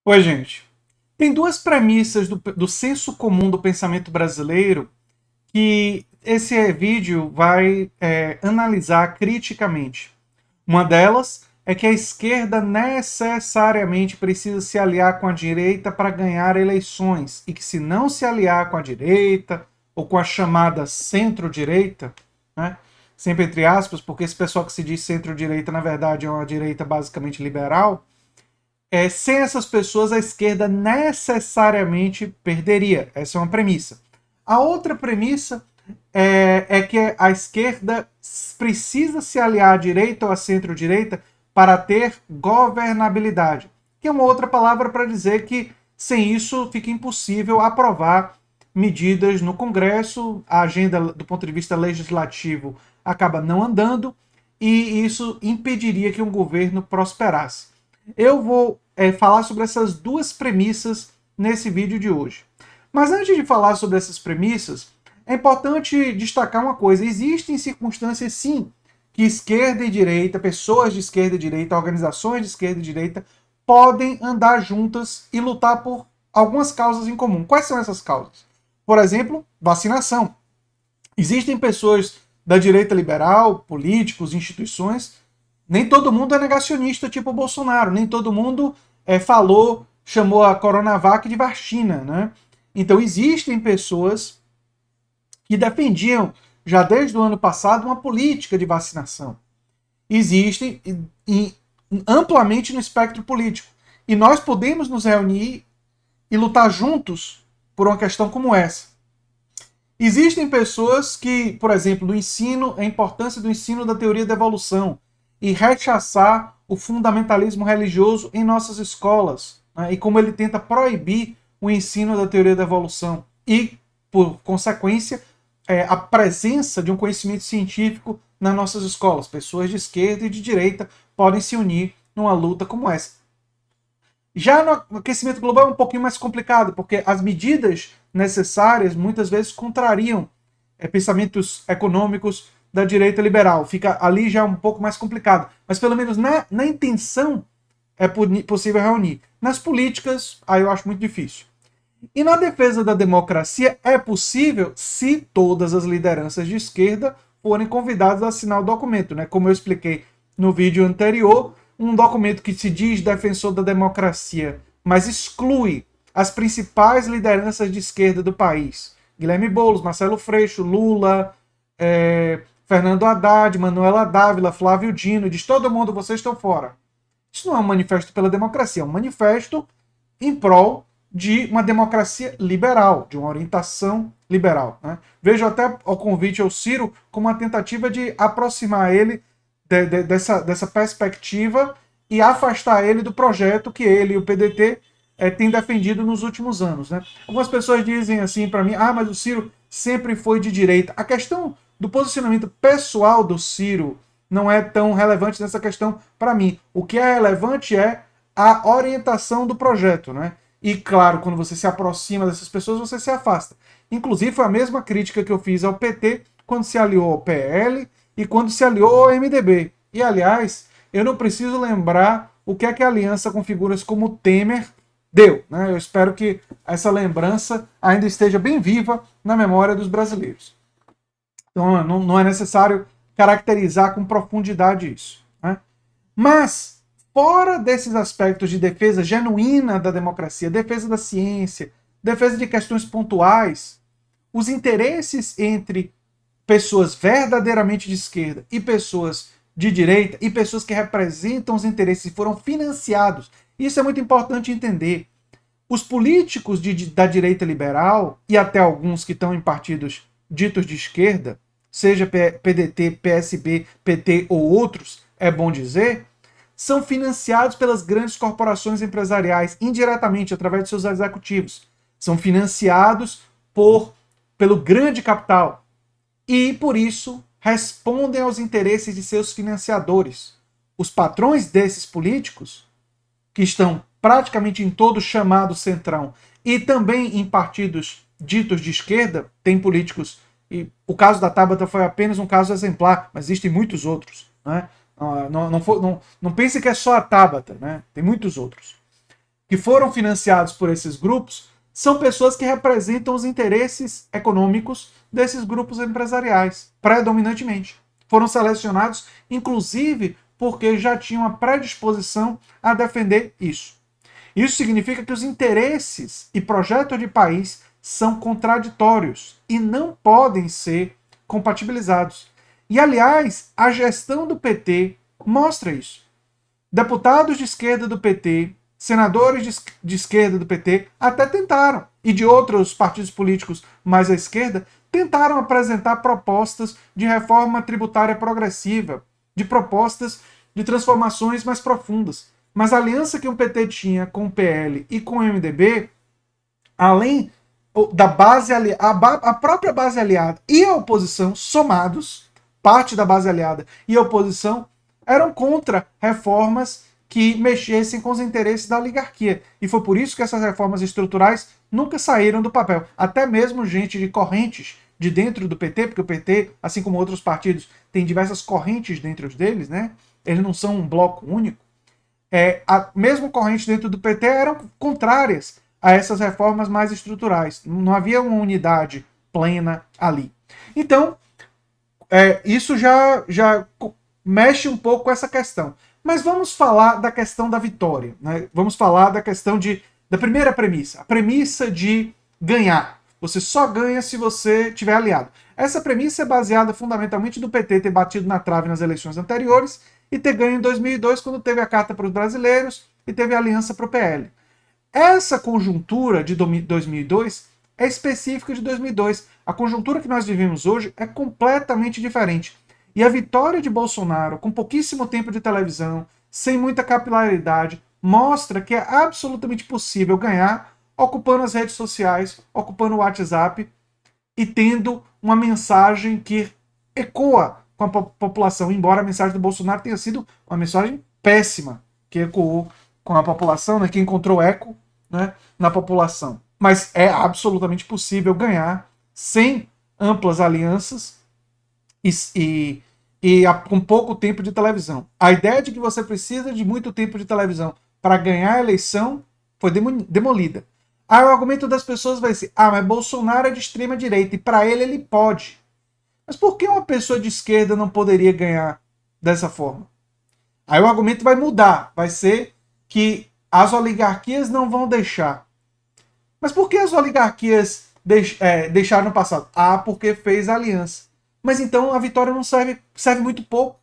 Oi, gente. Tem duas premissas do senso comum do pensamento brasileiro que esse vídeo vai analisar criticamente. Uma delas é que a esquerda necessariamente precisa se aliar com a direita para ganhar eleições e que se não se aliar com a direita ou com a chamada centro-direita, né, sempre entre aspas, porque esse pessoal que se diz centro-direita na verdade é uma direita basicamente liberal, sem essas pessoas, a esquerda necessariamente perderia. Essa é uma premissa. A outra premissa é que a esquerda precisa se aliar à direita ou à centro-direita para ter governabilidade, que é uma outra palavra para dizer que sem isso fica impossível aprovar medidas no Congresso, a agenda do ponto de vista legislativo acaba não andando e isso impediria que um governo prosperasse. Eu vou falar sobre essas duas premissas nesse vídeo de hoje. Mas antes de falar sobre essas premissas, é importante destacar uma coisa: existem circunstâncias, sim, que esquerda e direita, pessoas de esquerda e direita, organizações de esquerda e direita, podem andar juntas e lutar por algumas causas em comum. Quais são essas causas? Por exemplo, vacinação. Existem pessoas da direita liberal, políticos, instituições. Nem todo mundo é negacionista, tipo o Bolsonaro. Nem todo mundo chamou a Coronavac de vacina, né? Então existem pessoas que defendiam, já desde o ano passado, uma política de vacinação. Existem amplamente no espectro político. E nós podemos nos reunir e lutar juntos por uma questão como essa. Existem pessoas que, por exemplo, no ensino, a importância do ensino da teoria da evolução e rechaçar o fundamentalismo religioso em nossas escolas, né, e como ele tenta proibir o ensino da teoria da evolução e, por consequência, a presença de um conhecimento científico nas nossas escolas. Pessoas de esquerda e de direita podem se unir numa luta como essa. Já no aquecimento global é um pouquinho mais complicado, porque as medidas necessárias muitas vezes contrariam pensamentos econômicos da direita liberal. Fica ali já um pouco mais complicado. Mas pelo menos na intenção é possível reunir. Nas políticas, aí eu acho muito difícil. E na defesa da democracia é possível se todas as lideranças de esquerda forem convidadas a assinar o documento, né? Como eu expliquei no vídeo anterior, um documento que se diz defensor da democracia, mas exclui as principais lideranças de esquerda do país. Guilherme Boulos, Marcelo Freixo, Lula, Fernando Haddad, Manuela Dávila, Flávio Dino, diz todo mundo, vocês estão fora. Isso não é um manifesto pela democracia, é um manifesto em prol de uma democracia liberal, de uma orientação liberal. Né? Vejo até o convite ao Ciro como uma tentativa de aproximar ele dessa perspectiva e afastar ele do projeto que ele e o PDT têm defendido nos últimos anos. Né? Algumas pessoas dizem assim para mim, mas o Ciro sempre foi de direita. A questão do posicionamento pessoal do Ciro não é tão relevante nessa questão para mim. O que é relevante é a orientação do projeto, né? E claro, quando você se aproxima dessas pessoas, você se afasta. Inclusive, foi a mesma crítica que eu fiz ao PT quando se aliou ao PL e quando se aliou ao MDB. E, aliás, eu não preciso lembrar o que é que a aliança com figuras como Temer deu. Né? Eu espero que essa lembrança ainda esteja bem viva na memória dos brasileiros. Então, não é necessário caracterizar com profundidade isso. Né? Mas, fora desses aspectos de defesa genuína da democracia, defesa da ciência, defesa de questões pontuais, os interesses entre pessoas verdadeiramente de esquerda e pessoas de direita e pessoas que representam os interesses e foram financiados. Isso é muito importante entender. Os políticos da direita liberal e até alguns que estão em partidos ditos de esquerda, seja PDT, PSB, PT ou outros, é bom dizer, são financiados pelas grandes corporações empresariais, indiretamente, através de seus executivos. São financiados pelo grande capital. E, por isso, respondem aos interesses de seus financiadores. Os patrões desses políticos, que estão praticamente em todo o chamado centrão, e também em partidos ditos de esquerda, tem políticos, e o caso da Tabata foi apenas um caso exemplar, mas existem muitos outros. Né? Não pense que é só a Tabata, né? Tem muitos outros. que foram financiados por esses grupos são pessoas que representam os interesses econômicos desses grupos empresariais, predominantemente. Foram selecionados, inclusive, porque já tinham uma predisposição a defender isso. Isso significa que os interesses e projetos de país são contraditórios e não podem ser compatibilizados. E, aliás, a gestão do PT mostra isso. Deputados de esquerda do PT, senadores de esquerda do PT até tentaram, e de outros partidos políticos mais à esquerda, tentaram apresentar propostas de reforma tributária progressiva, de propostas de transformações mais profundas. Mas a aliança que o PT tinha com o PL e com o MDB, além da base a própria base aliada e a oposição somados, parte da base aliada e a oposição, eram contra reformas que mexessem com os interesses da oligarquia. E foi por isso que essas reformas estruturais nunca saíram do papel. Até mesmo gente de correntes de dentro do PT, porque o PT, assim como outros partidos, tem diversas correntes dentro deles, né? Eles não são um bloco único. Mesmo correntes dentro do PT eram contrárias a essas reformas mais estruturais. Não havia uma unidade plena ali. Então, isso já mexe um pouco com essa questão. Mas vamos falar da questão da vitória. Né? Vamos falar da questão da primeira premissa. A premissa de ganhar. Você só ganha se você tiver aliado. Essa premissa é baseada fundamentalmente no PT ter batido na trave nas eleições anteriores e ter ganho em 2002, quando teve a Carta para os Brasileiros e teve a aliança para o PL. Essa conjuntura de 2002 é específica de 2002. A conjuntura que nós vivemos hoje é completamente diferente. E a vitória de Bolsonaro, com pouquíssimo tempo de televisão, sem muita capilaridade, mostra que é absolutamente possível ganhar ocupando as redes sociais, ocupando o WhatsApp e tendo uma mensagem que ecoa com a população, embora a mensagem do Bolsonaro tenha sido uma mensagem péssima, que ecoou com a população, né, que encontrou eco, né, na população. Mas é absolutamente possível ganhar sem amplas alianças e com pouco tempo de televisão. A ideia de que você precisa de muito tempo de televisão para ganhar a eleição foi demolida. Aí o argumento das pessoas vai ser: mas Bolsonaro é de extrema direita e para ele pode. Mas por que uma pessoa de esquerda não poderia ganhar dessa forma? Aí o argumento vai mudar, vai ser que as oligarquias não vão deixar. Mas por que as oligarquias deixaram no passado? Porque fez aliança. Mas então a vitória não serve muito pouco.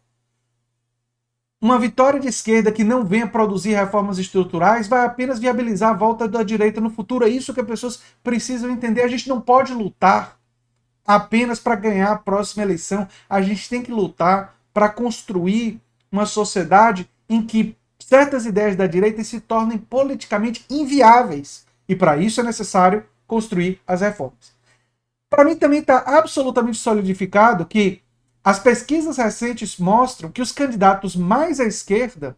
Uma vitória de esquerda que não venha produzir reformas estruturais vai apenas viabilizar a volta da direita no futuro. É isso que as pessoas precisam entender. A gente não pode lutar apenas para ganhar a próxima eleição. A gente tem que lutar para construir uma sociedade em que certas ideias da direita se tornem politicamente inviáveis. E para isso é necessário construir as reformas. Para mim também está absolutamente solidificado que as pesquisas recentes mostram que os candidatos mais à esquerda,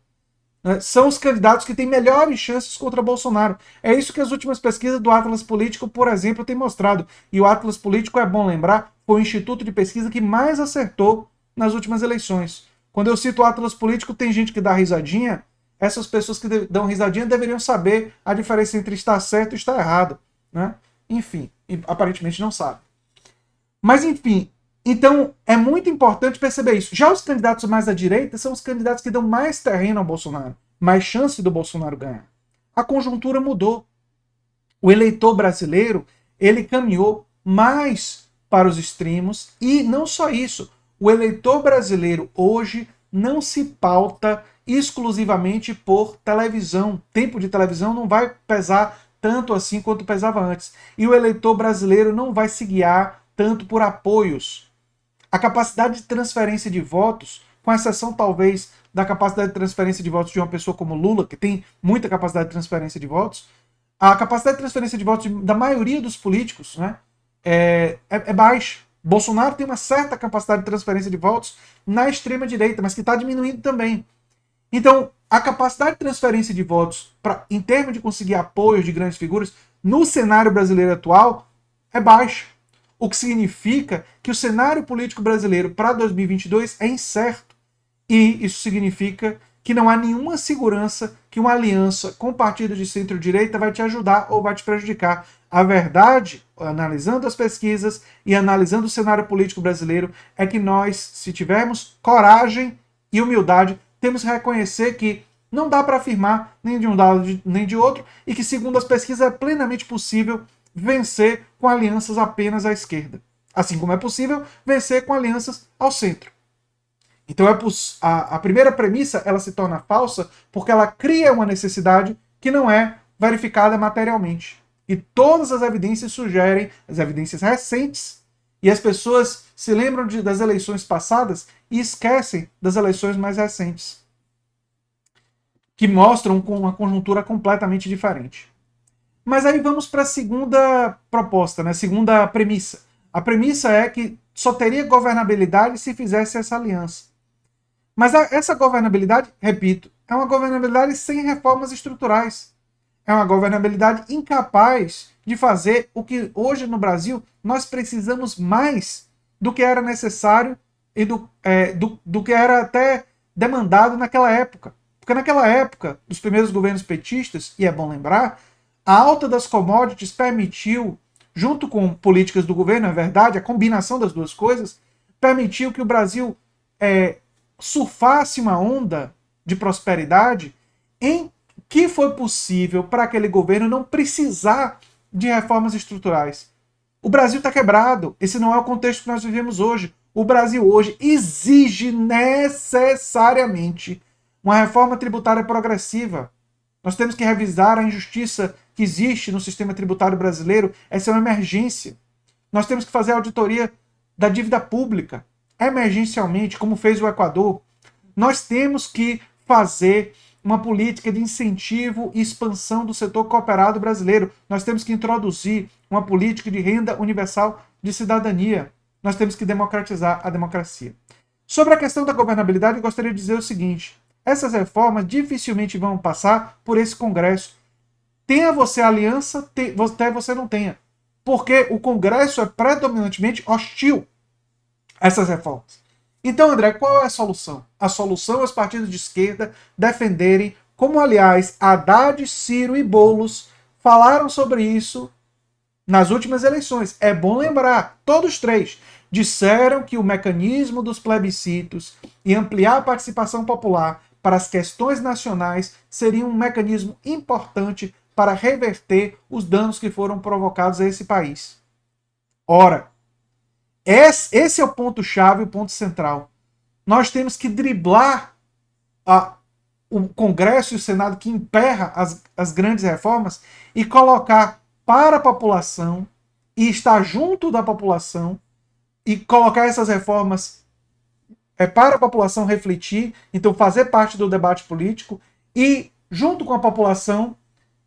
né, são os candidatos que têm melhores chances contra Bolsonaro. É isso que as últimas pesquisas do Atlas Político, por exemplo, têm mostrado. E o Atlas Político, é bom lembrar, foi o instituto de pesquisa que mais acertou nas últimas eleições. Quando eu cito o Atlas Político, tem gente que dá risadinha. Essas pessoas que dão risadinha deveriam saber a diferença entre estar certo e estar errado. Né? Enfim, aparentemente não sabe. Mas enfim, então é muito importante perceber isso. Já os candidatos mais à direita são os candidatos que dão mais terreno ao Bolsonaro, mais chance do Bolsonaro ganhar. A conjuntura mudou. O eleitor brasileiro, ele caminhou mais para os extremos e não só isso. O eleitor brasileiro hoje não se pauta exclusivamente por televisão. Tempo de televisão não vai pesar tanto assim quanto pesava antes. E o eleitor brasileiro não vai se guiar tanto por apoios. A capacidade de transferência de votos, com exceção talvez da capacidade de transferência de votos de uma pessoa como Lula, que tem muita capacidade de transferência de votos, a capacidade de transferência de votos da maioria dos políticos, né, é baixa. Bolsonaro tem uma certa capacidade de transferência de votos na extrema-direita, mas que está diminuindo também. Então, a capacidade de transferência de votos, em termos de conseguir apoio de grandes figuras, no cenário brasileiro atual, é baixa. O que significa que o cenário político brasileiro para 2022 é incerto. E isso significa que não há nenhuma segurança que uma aliança com partido de centro-direita vai te ajudar ou vai te prejudicar. A verdade, analisando as pesquisas e analisando o cenário político brasileiro, é que nós, se tivermos coragem e humildade, temos que reconhecer que não dá para afirmar nem de um lado nem de outro, e que, segundo as pesquisas, é plenamente possível vencer com alianças apenas à esquerda. Assim como é possível vencer com alianças ao centro. Então a primeira premissa ela se torna falsa porque ela cria uma necessidade que não é verificada materialmente. E todas as evidências sugerem, as evidências recentes, e as pessoas se lembram das eleições passadas e esquecem das eleições mais recentes, que mostram com uma conjuntura completamente diferente. Mas aí vamos para a segunda proposta, né? Segunda premissa. A premissa é que só teria governabilidade se fizesse essa aliança. Mas essa governabilidade, repito, é uma governabilidade sem reformas estruturais. É uma governabilidade incapaz de fazer o que hoje no Brasil nós precisamos mais do que era necessário e do que era até demandado naquela época. Porque naquela época, dos primeiros governos petistas, e é bom lembrar, a alta das commodities permitiu, junto com políticas do governo, é verdade, a combinação das duas coisas, permitiu que o Brasil surfasse uma onda de prosperidade em que foi possível para aquele governo não precisar de reformas estruturais. O Brasil está quebrado. Esse não é o contexto que nós vivemos hoje. O Brasil hoje exige necessariamente uma reforma tributária progressiva. Nós temos que revisar a injustiça que existe no sistema tributário brasileiro. Essa é uma emergência. Nós temos que fazer a auditoria da dívida pública, emergencialmente, como fez o Equador. Nós temos que fazer uma política de incentivo e expansão do setor cooperado brasileiro. Nós temos que introduzir uma política de renda universal de cidadania. Nós temos que democratizar a democracia. Sobre a questão da governabilidade, eu gostaria de dizer o seguinte: essas reformas dificilmente vão passar por esse Congresso. Tenha você aliança, até você não tenha. Porque o Congresso é predominantemente hostil a essas reformas. Então, André, qual é a solução? A solução é os partidos de esquerda defenderem, como aliás Haddad, Ciro e Boulos falaram sobre isso nas últimas eleições. É bom lembrar, todos três disseram que o mecanismo dos plebiscitos e ampliar a participação popular para as questões nacionais seria um mecanismo importante para reverter os danos que foram provocados a esse país. Ora, esse é o ponto-chave, o ponto central. Nós temos que driblar o Congresso e o Senado que emperra as grandes reformas e colocar para a população e estar junto da população e colocar essas reformas para a população refletir, então fazer parte do debate político e, junto com a população,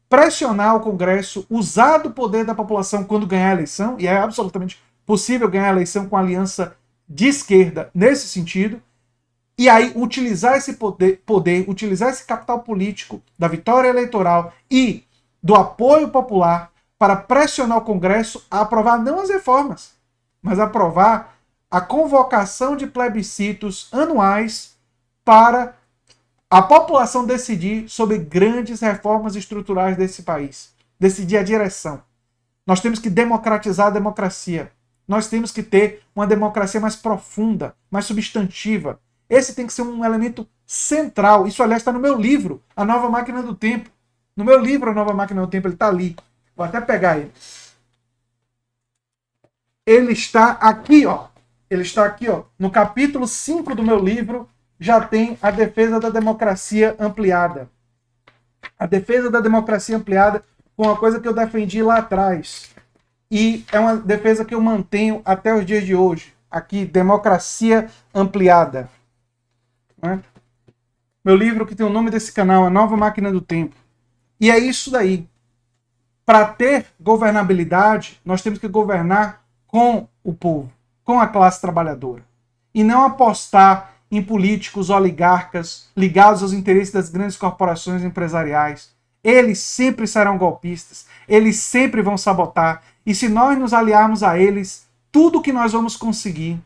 pressionar o Congresso, usar do poder da população quando ganhar a eleição, e é absolutamente possível ganhar a eleição com a aliança de esquerda nesse sentido, e aí utilizar esse poder, utilizar esse capital político da vitória eleitoral e do apoio popular para pressionar o Congresso a aprovar não as reformas, mas aprovar a convocação de plebiscitos anuais para a população decidir sobre grandes reformas estruturais desse país, decidir a direção. Nós temos que democratizar a democracia. Nós temos que ter uma democracia mais profunda, mais substantiva. Esse tem que ser um elemento central. Isso, aliás, está no meu livro, A Nova Máquina do Tempo. No meu livro, A Nova Máquina do Tempo, ele está ali. Vou até pegar ele. Ele está aqui, ó. Ele está aqui, ó. No capítulo 5 do meu livro, já tem a defesa da democracia ampliada. A defesa da democracia ampliada foi uma coisa que eu defendi lá atrás. E é uma defesa que eu mantenho até os dias de hoje. Aqui, Democracia Ampliada. Né? Meu livro que tem o nome desse canal, A Nova Máquina do Tempo. E é isso daí. Para ter governabilidade, nós temos que governar com o povo, com a classe trabalhadora. E não apostar em políticos oligarcas ligados aos interesses das grandes corporações empresariais. Eles sempre serão golpistas, eles sempre vão sabotar. E se nós nos aliarmos a eles, tudo que nós vamos conseguir.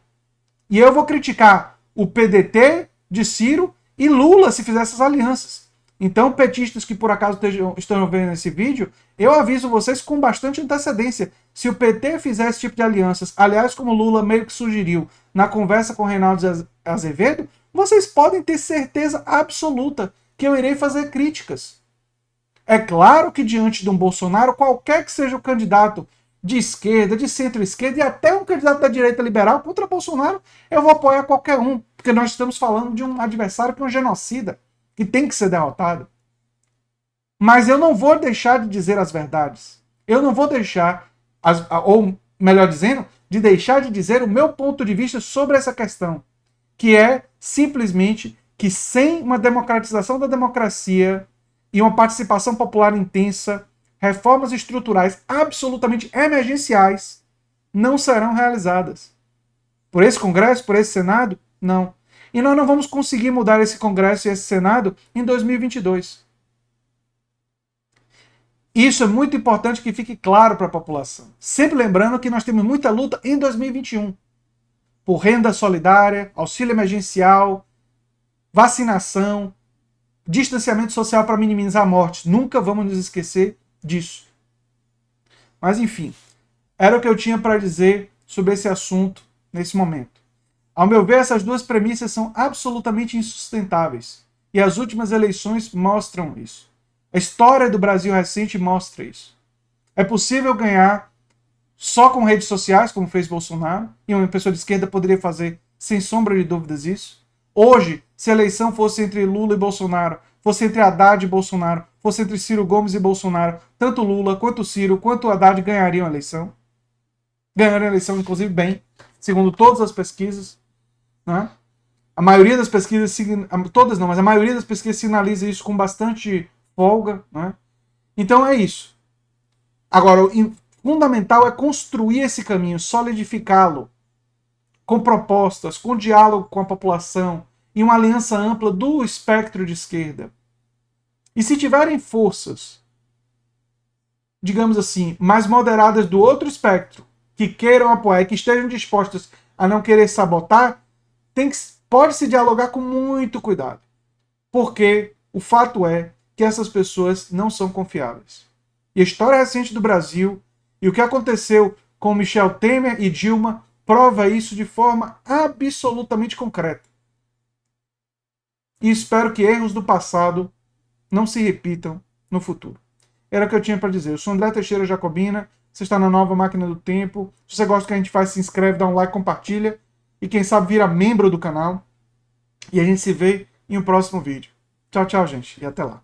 E eu vou criticar o PDT de Ciro e Lula se fizesse essas alianças. Então, petistas que por acaso estão vendo esse vídeo, eu aviso vocês com bastante antecedência. Se o PT fizer esse tipo de alianças, aliás, como Lula meio que sugeriu na conversa com Reinaldo Azevedo, vocês podem ter certeza absoluta que eu irei fazer críticas. É claro que diante de um Bolsonaro, qualquer que seja o candidato de esquerda, de centro-esquerda e até um candidato da direita liberal contra Bolsonaro, eu vou apoiar qualquer um, porque nós estamos falando de um adversário que é um genocida, que tem que ser derrotado. Mas eu não vou deixar de dizer as verdades. Eu não vou deixar, ou melhor dizendo, de deixar de dizer o meu ponto de vista sobre essa questão, que é simplesmente que sem uma democratização da democracia e uma participação popular intensa, reformas estruturais absolutamente emergenciais não serão realizadas. Por esse Congresso, por esse Senado? Não. E nós não vamos conseguir mudar esse Congresso e esse Senado em 2022. Isso é muito importante que fique claro para a população. Sempre lembrando que nós temos muita luta em 2021. Por renda solidária, auxílio emergencial, vacinação, distanciamento social para minimizar mortes. Nunca vamos nos esquecer disso. Mas enfim, era o que eu tinha para dizer sobre esse assunto nesse momento. Ao meu ver, essas duas premissas são absolutamente insustentáveis. E as últimas eleições mostram isso. A história do Brasil recente mostra isso. É possível ganhar só com redes sociais, como fez Bolsonaro, e uma pessoa de esquerda poderia fazer, sem sombra de dúvidas, isso. Hoje, se a eleição fosse entre Lula e Bolsonaro, fosse entre Haddad e Bolsonaro, fosse entre Ciro Gomes e Bolsonaro, tanto Lula, quanto Ciro, quanto Haddad ganhariam a eleição. Ganharam a eleição, inclusive, bem, segundo todas as pesquisas. Né? A maioria das pesquisas, todas não, mas a maioria das pesquisas sinaliza isso com bastante folga. Né? Então é isso. Agora, o fundamental é construir esse caminho, solidificá-lo, com propostas, com diálogo com a população e uma aliança ampla do espectro de esquerda. E se tiverem forças, digamos assim, mais moderadas do outro espectro, que queiram apoiar e que estejam dispostas a não querer sabotar, pode-se dialogar com muito cuidado. Porque o fato é que essas pessoas não são confiáveis. E a história recente do Brasil e o que aconteceu com Michel Temer e Dilma prova isso de forma absolutamente concreta. E espero que erros do passado não se repitam no futuro. Era o que eu tinha para dizer. Eu sou André Teixeira Jacobina, você está na Nova Máquina do Tempo. Se você gosta do que a gente faz, se inscreve, dá um like, compartilha e quem sabe vira membro do canal. E a gente se vê em um próximo vídeo. Tchau, tchau, gente, e até lá.